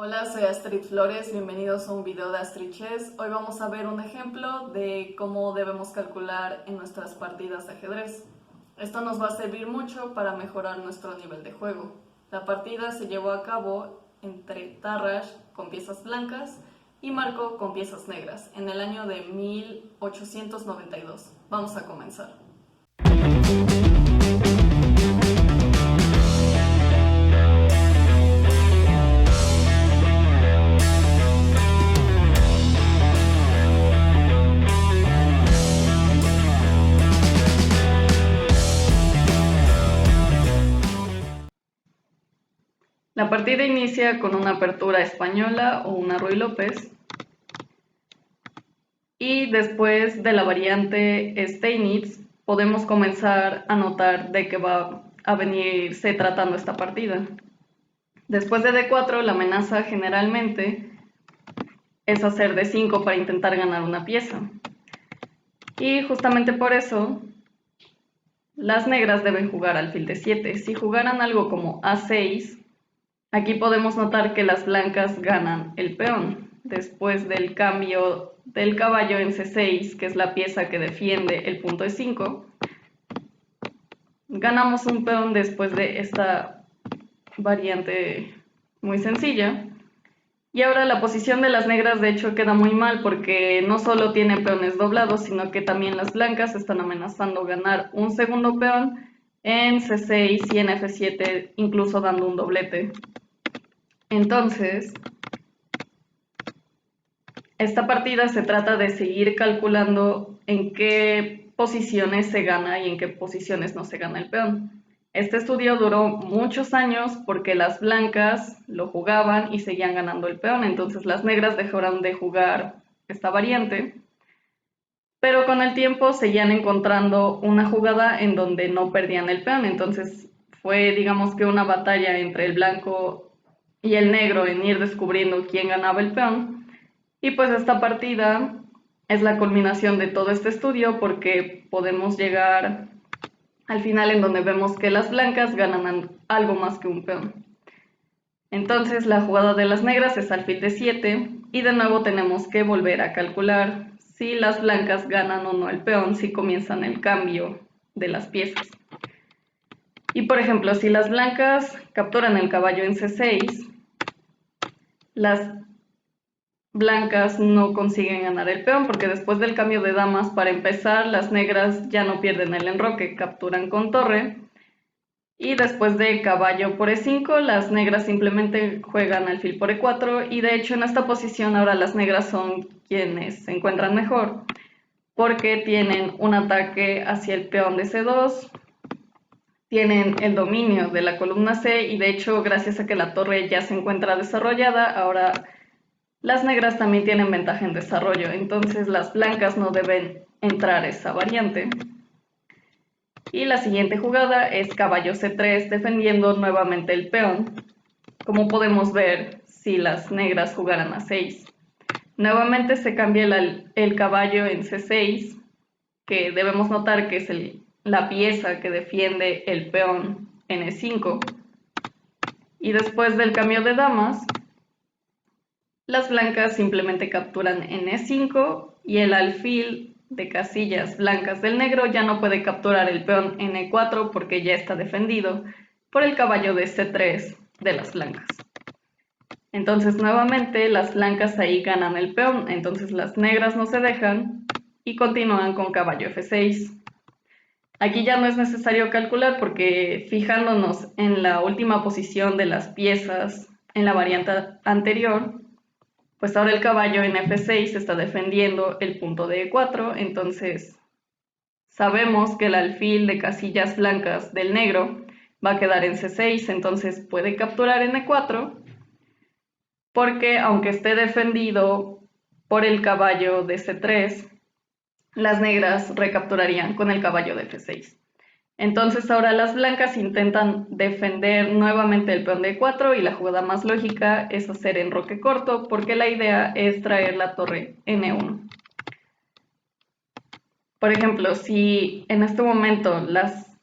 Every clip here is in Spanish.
Hola, soy Astrid Flores, bienvenidos a un video de Astrid Chess. Hoy vamos a ver un ejemplo de cómo debemos calcular en nuestras partidas de ajedrez. Esto nos va a servir mucho para mejorar nuestro nivel de juego. La partida se llevó a cabo entre Tarrasch con piezas blancas y Marco con piezas negras en el año de 1892. Vamos a comenzar. La partida inicia con una apertura española o una Ruy López y después de la variante Steinitz podemos comenzar a notar de qué va a venirse tratando esta partida. Después de D4 la amenaza generalmente es hacer D5 para intentar ganar una pieza y justamente por eso las negras deben jugar alfil D7. Si jugaran algo como A6, aquí podemos notar que las blancas ganan el peón. Después del cambio del caballo en C6, que es la pieza que defiende el punto E5, ganamos un peón después de esta variante muy sencilla. Y ahora la posición de las negras de hecho queda muy mal porque no solo tienen peones doblados, sino que también las blancas están amenazando ganar un segundo peón en C6 y en F7, incluso dando un doblete. Entonces, esta partida se trata de seguir calculando en qué posiciones se gana y en qué posiciones no se gana el peón. Este estudio duró muchos años porque las blancas lo jugaban y seguían ganando el peón, entonces las negras dejaron de jugar esta variante, pero con el tiempo seguían encontrando una jugada en donde no perdían el peón, entonces fue digamos que una batalla entre el blanco y el negro en ir descubriendo quién ganaba el peón. Y pues esta partida es la culminación de todo este estudio porque podemos llegar al final en donde vemos que las blancas ganan algo más que un peón. Entonces la jugada de las negras es alfil D7 y de nuevo tenemos que volver a calcular si las blancas ganan o no el peón si comienzan el cambio de las piezas. Y por ejemplo, si las blancas capturan el caballo en C6, las blancas no consiguen ganar el peón porque después del cambio de damas, para empezar, las negras ya no pierden el enroque, capturan con torre y después de caballo por E5 las negras simplemente juegan alfil por E4 y de hecho en esta posición ahora las negras son quienes se encuentran mejor porque tienen un ataque hacia el peón de C2, tienen el dominio de la columna C y de hecho gracias a que la torre ya se encuentra desarrollada, ahora las negras también tienen ventaja en desarrollo, entonces las blancas no deben entrar esa variante. Y la siguiente jugada es caballo C3 defendiendo nuevamente el peón, como podemos ver si las negras jugaran a 6. Nuevamente se cambia el caballo en C6, que debemos notar que es la pieza que defiende el peón en E5. Y después del cambio de damas, las blancas simplemente capturan en E5 y el alfil de casillas blancas del negro ya no puede capturar el peón en E4 porque ya está defendido por el caballo de C3 de las blancas. Entonces nuevamente las blancas ahí ganan el peón, entonces las negras no se dejan y continúan con caballo F6. Aquí ya no es necesario calcular porque fijándonos en la última posición de las piezas en la variante anterior, pues ahora el caballo en F6 está defendiendo el punto de E4, entonces sabemos que el alfil de casillas blancas del negro va a quedar en C6, entonces puede capturar en E4, porque aunque esté defendido por el caballo de C3, las negras recapturarían con el caballo de F6. Entonces ahora las blancas intentan defender nuevamente el peón de E4 y la jugada más lógica es hacer enroque corto porque la idea es traer la torre N1. Por ejemplo, si en este momento las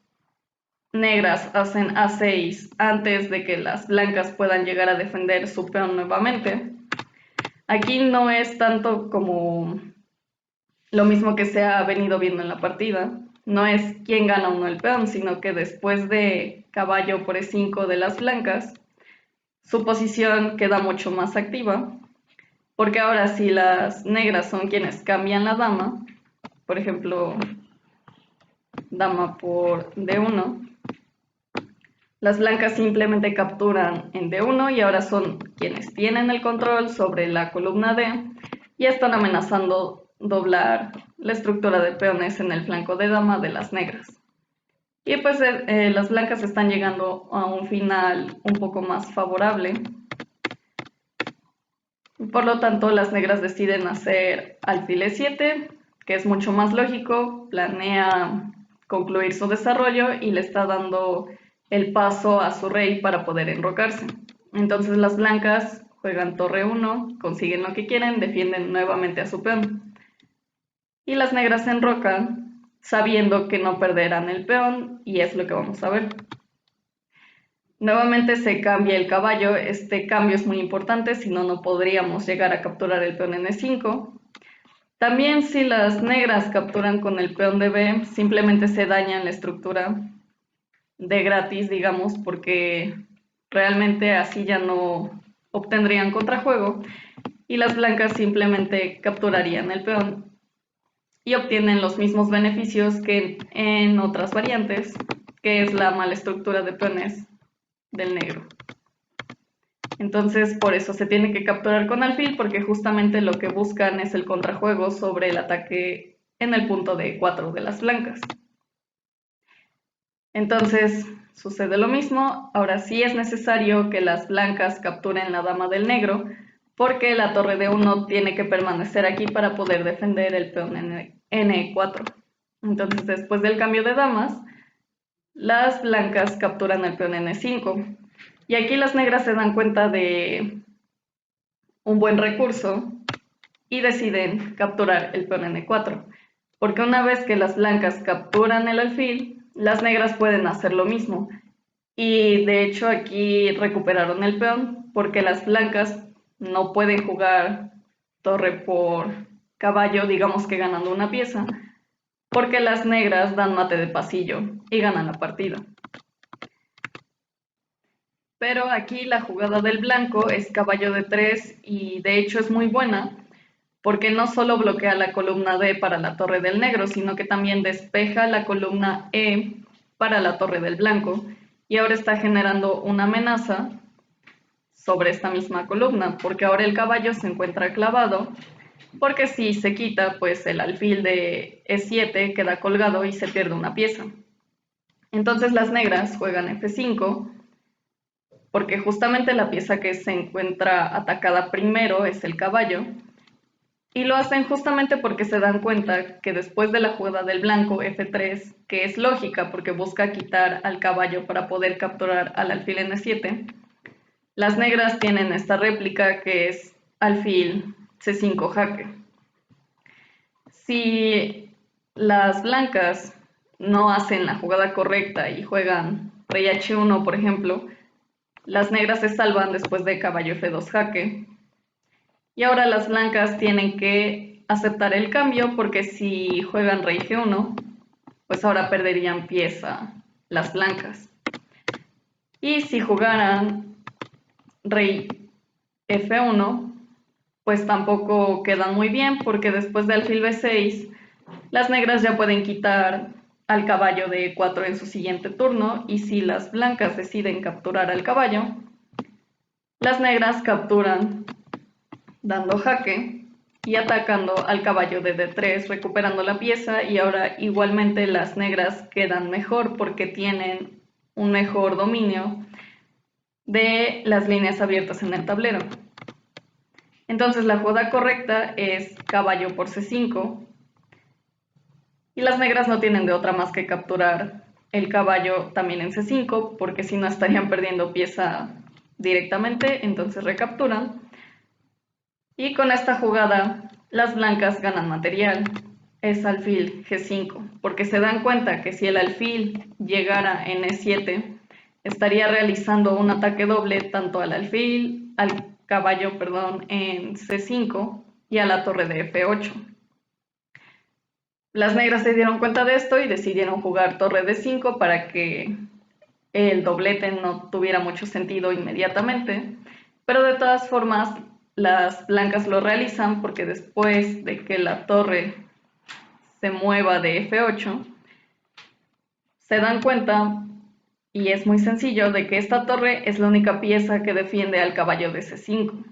negras hacen A6 antes de que las blancas puedan llegar a defender su peón nuevamente. Aquí no es tanto como lo mismo que se ha venido viendo en la partida. No es quién gana o no el peón, sino que después de caballo por E5 de las blancas, su posición queda mucho más activa, porque ahora si las negras son quienes cambian la dama, por ejemplo, dama por D1, las blancas simplemente capturan en D1 y ahora son quienes tienen el control sobre la columna D y están amenazando doblar la estructura de peones en el flanco de dama de las negras. Y pues las blancas están llegando a un final un poco más favorable. Por lo tanto, las negras deciden hacer alfil E7, que es mucho más lógico, planea concluir su desarrollo y le está dando el paso a su rey para poder enrocarse. Entonces las blancas juegan torre 1, consiguen lo que quieren, defienden nuevamente a su peón. Y las negras se enrocan sabiendo que no perderán el peón y es lo que vamos a ver. Nuevamente se cambia el caballo, este cambio es muy importante, si no, no podríamos llegar a capturar el peón en E5. También si las negras capturan con el peón de B, simplemente se daña la estructura de gratis, digamos, porque realmente así ya no obtendrían contrajuego y las blancas simplemente capturarían el peón y obtienen los mismos beneficios que en otras variantes, que es la mala estructura de peones del negro. Entonces, por eso se tiene que capturar con alfil, porque justamente lo que buscan es el contrajuego sobre el ataque en el punto de 4 de las blancas. Entonces, sucede lo mismo. Ahora sí es necesario que las blancas capturen la dama del negro, porque la torre de 1 tiene que permanecer aquí para poder defender el peón en N4. Entonces, después del cambio de damas, las blancas capturan el peón N5. Y aquí las negras se dan cuenta de un buen recurso y deciden capturar el peón N4. Porque una vez que las blancas capturan el alfil, las negras pueden hacer lo mismo. Y de hecho aquí recuperaron el peón porque las blancas no pueden jugar torre por caballo, digamos que ganando una pieza, porque las negras dan mate de pasillo y ganan la partida. Pero aquí la jugada del blanco es caballo de 3 y de hecho es muy buena porque no solo bloquea la columna D para la torre del negro, sino que también despeja la columna E para la torre del blanco y ahora está generando una amenaza sobre esta misma columna porque ahora el caballo se encuentra clavado porque si se quita pues el alfil de E7 queda colgado y se pierde una pieza. Entonces las negras juegan F5 porque justamente la pieza que se encuentra atacada primero es el caballo, y lo hacen justamente porque se dan cuenta que después de la jugada del blanco F3, que es lógica porque busca quitar al caballo para poder capturar al alfil N7, las negras tienen esta réplica que es alfil C5 jaque. Si las blancas no hacen la jugada correcta y juegan rey H1, por ejemplo, las negras se salvan después de caballo F2 jaque. Y ahora las blancas tienen que aceptar el cambio porque si juegan rey G1, pues ahora perderían pieza las blancas. Y si jugaran rey F1, pues tampoco quedan muy bien porque después de alfil B6, las negras ya pueden quitar al caballo de E4 en su siguiente turno y si las blancas deciden capturar al caballo, las negras capturan dando jaque y atacando al caballo de D3, recuperando la pieza y ahora igualmente las negras quedan mejor porque tienen un mejor dominio de las líneas abiertas en el tablero. Entonces la jugada correcta es caballo por C5 y las negras no tienen de otra más que capturar el caballo también en C5 porque si no estarían perdiendo pieza directamente, entonces recapturan. Y con esta jugada, las blancas ganan material. es alfil G5, porque se dan cuenta que si el alfil llegara en E7, estaría realizando un ataque doble tanto al caballo, perdón, en C5 y a la torre de F8. Las negras se dieron cuenta de esto y decidieron jugar torre D5 para que el doblete no tuviera mucho sentido inmediatamente, pero de todas formas las blancas lo realizan porque después de que la torre se mueva de F8, se dan cuenta, y es muy sencillo, de que esta torre es la única pieza que defiende al caballo de C5.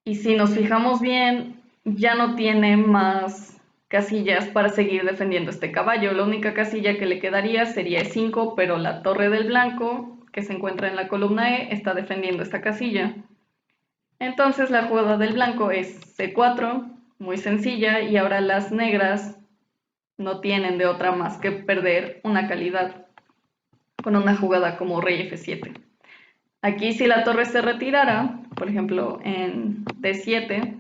Y si nos fijamos bien, ya no tiene más casillas para seguir defendiendo este caballo. La única casilla que le quedaría sería E5, pero la torre del blanco, que se encuentra en la columna E, está defendiendo esta casilla. Entonces la jugada del blanco es C4, muy sencilla, y ahora las negras no tienen de otra más que perder una calidad con una jugada como rey F7. Aquí si la torre se retirara, por ejemplo en D7,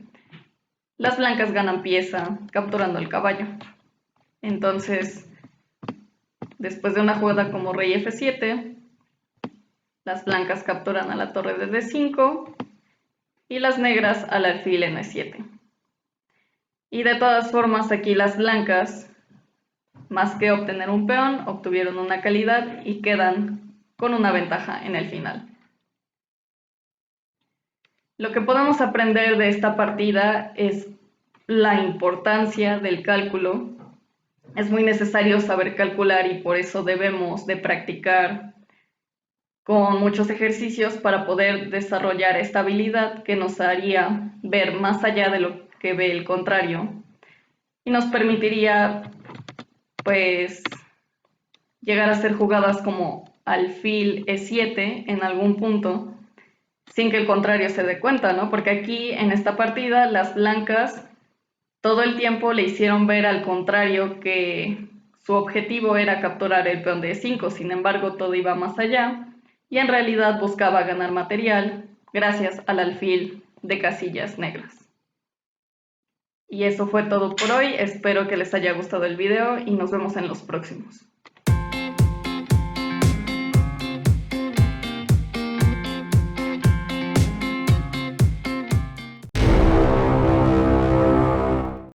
las blancas ganan pieza capturando el caballo. Entonces, después de una jugada como rey F7, las blancas capturan a la torre de D5 y las negras al alfil en E7. Y de todas formas aquí las blancas, más que obtener un peón, obtuvieron una calidad y quedan con una ventaja en el final. Lo que podemos aprender de esta partida es la importancia del cálculo. Es muy necesario saber calcular y por eso debemos de practicar con muchos ejercicios para poder desarrollar esta habilidad que nos haría ver más allá de lo que ve el contrario y nos permitiría pues llegar a hacer jugadas como alfil E7 en algún punto sin que el contrario se dé cuenta, ¿no? Porque aquí en esta partida las blancas todo el tiempo le hicieron ver al contrario que su objetivo era capturar el peón de E5, sin embargo todo iba más allá y en realidad buscaba ganar material gracias al alfil de casillas negras. Y eso fue todo por hoy, espero que les haya gustado el video y nos vemos en los próximos.